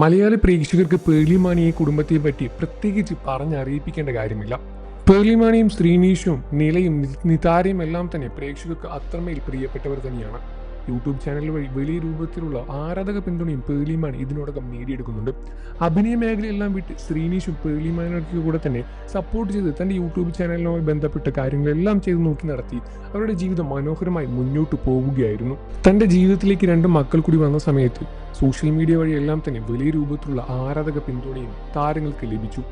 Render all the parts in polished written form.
മലയാളി പ്രേക്ഷകർക്ക് പേളിമാണിയെ കുടുംബത്തെ പറ്റി പ്രത്യേകിച്ച് പറഞ്ഞറിയിപ്പിക്കേണ്ട കാര്യമില്ല. പേളിമാണിയും ശ്രീനീഷും നിലയും നിതാരയും എല്ലാം തന്നെ പ്രേക്ഷകർക്ക് അത്രമേൽ പ്രിയപ്പെട്ടവർ തന്നെയാണ്. യൂട്യൂബ് ചാനൽ വഴി വലിയ രൂപത്തിലുള്ള ആരാധക പിന്തുണയും പേളിമാണി ഇതിനോടകം നേടിയെടുക്കുന്നുണ്ട്. അഭിനയ മേഖലയെല്ലാം വിട്ട് ശ്രീനീഷും പേളിമാണിക്ക് കൂടെ തന്നെ സപ്പോർട്ട് ചെയ്ത് തൻ്റെ യൂട്യൂബ് ചാനലിനുമായി ബന്ധപ്പെട്ട കാര്യങ്ങളെല്ലാം ചെയ്ത് നോക്കി നടത്തി അവരുടെ ജീവിതം മനോഹരമായി മുന്നോട്ട് പോവുകയായിരുന്നു. തൻ്റെ ജീവിതത്തിലേക്ക് രണ്ട് മക്കൾ കൂടി വന്ന സമയത്ത് സോഷ്യൽ മീഡിയ വഴി എല്ലാം തന്നെ വലിയ രൂപത്തിലുള്ള ആരാധക പിന്തുണയും താരങ്ങൾക്ക് ലഭിച്ചു.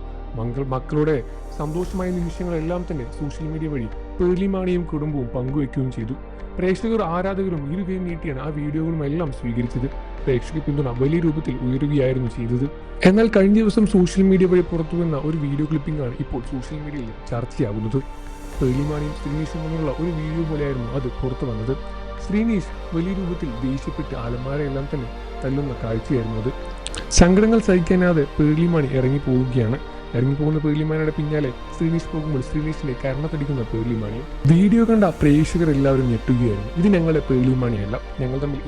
മക്കളുടെ സന്തോഷമായ നിമിഷങ്ങളെല്ലാം തന്നെ സോഷ്യൽ മീഡിയ വഴി പേളിമാണിയും കുടുംബവും പങ്കുവെക്കുകയും ചെയ്തു. പ്രേക്ഷകർ ആരാധകരും ഇരുകൈ നീട്ടിയാണ് ആ വീഡിയോകളും എല്ലാം സ്വീകരിച്ചത്. പ്രേക്ഷക പിന്തുണ വലിയ രൂപത്തിൽ ഉയരുകയായിരുന്നു ചെയ്തത്. എന്നാൽ കഴിഞ്ഞ ദിവസം സോഷ്യൽ മീഡിയ വഴി പുറത്തു വന്ന ഒരു വീഡിയോ ക്ലിപ്പിംഗ് ആണ് ഇപ്പോൾ സോഷ്യൽ മീഡിയയിൽ ചർച്ചയാകുന്നത്. പേളിമാണിയും ശ്രീനീഷും തമ്മിലുള്ള ഒരു വീഡിയോ പോലെയായിരുന്നു അത് പുറത്തു വന്നത്. ശ്രീനീഷ് വലിയ രൂപത്തിൽ ദേഷ്യപ്പെട്ട് അലമാരയെല്ലാം തന്നെ തല്ലുന്ന കാഴ്ചയായിരുന്നു അത്. സങ്കടങ്ങൾ സഹിക്കാനാതെ പേളിമാണി ഇറങ്ങിപ്പോവുകയാണ്. ഇറങ്ങിപ്പോകുന്ന പേളിമാണിയുടെ പിന്നാലെ ശ്രീനീഷ് പോകുമ്പോൾ ശ്രീനീഷിനെ കരണത്തടിക്കുന്ന പേളിമാണി. വീഡിയോ കണ്ട പ്രേക്ഷകർ എല്ലാവരും ഞെട്ടുകയായിരുന്നു. ഇത് ഞങ്ങളുടെ പേളിമാണിയല്ല, ഞങ്ങൾ തമ്മിൽ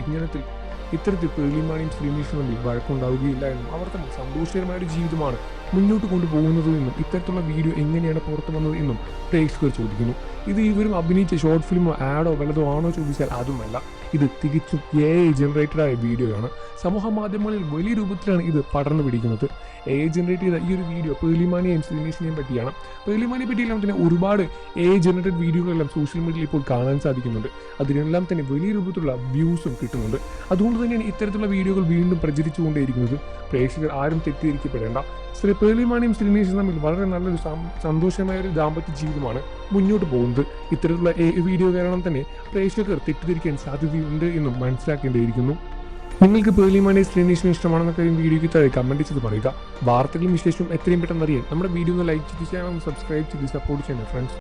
ഇത്തരത്തിൽ പേളിമാണിയും ശ്രീനീഷും തമ്മിൽ വഴക്കുണ്ടാവുകയില്ല എന്നും അവർ തമ്മിൽ സന്തോഷകരമായ ഒരു ജീവിതമാണ് മുന്നോട്ട് കൊണ്ടുപോകുന്നത് എന്നും ഇത്തരത്തിലുള്ള വീഡിയോ എങ്ങനെയാണ് പുറത്തു വന്നത് എന്നും പ്രേക്ഷകർ ചോദിക്കുന്നു. ഇത് ഇവരും അഭിനയിച്ച ഷോർട്ട് ഫിലിമോ ആഡോ വല്ലതോ ആണോ ചോദിച്ചാൽ അതുമല്ല, ഇത് തികച്ചും AI ജനറേറ്റഡ് ആയ വീഡിയോയാണ്. സമൂഹ മാധ്യമങ്ങളിൽ വലിയ രൂപത്തിലാണ് ഇത് പടർന്നു പിടിക്കുന്നത്. AI ജനറേറ്റ് ചെയ്ത ഈ ഒരു വീഡിയോ പേളിമാണിയെയും ശ്രീനീഷിനെയും പറ്റിയാണ്. പേളിമാണിയെ പറ്റിയെല്ലാം തന്നെ ഒരുപാട് AI ജനറേറ്റഡ് വീഡിയോകളെല്ലാം സോഷ്യൽ മീഡിയയിൽ ഇപ്പോൾ കാണാൻ സാധിക്കുന്നുണ്ട്. അതിനെല്ലാം തന്നെ വലിയ രൂപത്തിലുള്ള വ്യൂസും കിട്ടുന്നുണ്ട്. അതുകൊണ്ട് തന്നെയാണ് ഇത്തരത്തിലുള്ള വീഡിയോകൾ വീണ്ടും പ്രചരിച്ചുകൊണ്ടേയിരിക്കുന്നത്. പ്രേക്ഷകർ ആരും തെറ്റിദ്ധരിക്കപ്പെടേണ്ട. പേളിമാണിയും ശ്രീനീഷും തമ്മിൽ വളരെ നല്ലൊരു സന്തോഷമായ ഒരു ദാമ്പത്യ ജീവിതമാണ് മുന്നോട്ട് പോകുന്നത്. ഇത്തരത്തിലുള്ള വീഡിയോ കാരണം തന്നെ പ്രേക്ഷകർ തെറ്റിദ്ധരിക്കാൻ സാധ്യതയുണ്ട് എന്നും മനസ്സിലാക്കേണ്ടിയിരിക്കുന്നു. നിങ്ങൾക്ക് പേളിമാണിയെ ശ്രീനീഷിനും ഇഷ്ടമാണെന്ന കാര്യം വീഡിയോയ്ക്ക് താഴെ കമന്റ് ചെയ്ത് പറയുക. വാർത്തകളും വിശേഷവും എത്രയും പെട്ടെന്ന് അറിയാൻ നമ്മുടെ വീഡിയോ ഒന്ന് ലൈക്ക് ചെയ്ത് ചാനൽ സബ്സ്ക്രൈബ് ചെയ്ത് സപ്പോർട്ട് ചെയ്യണം ഫ്രണ്ട്സ്.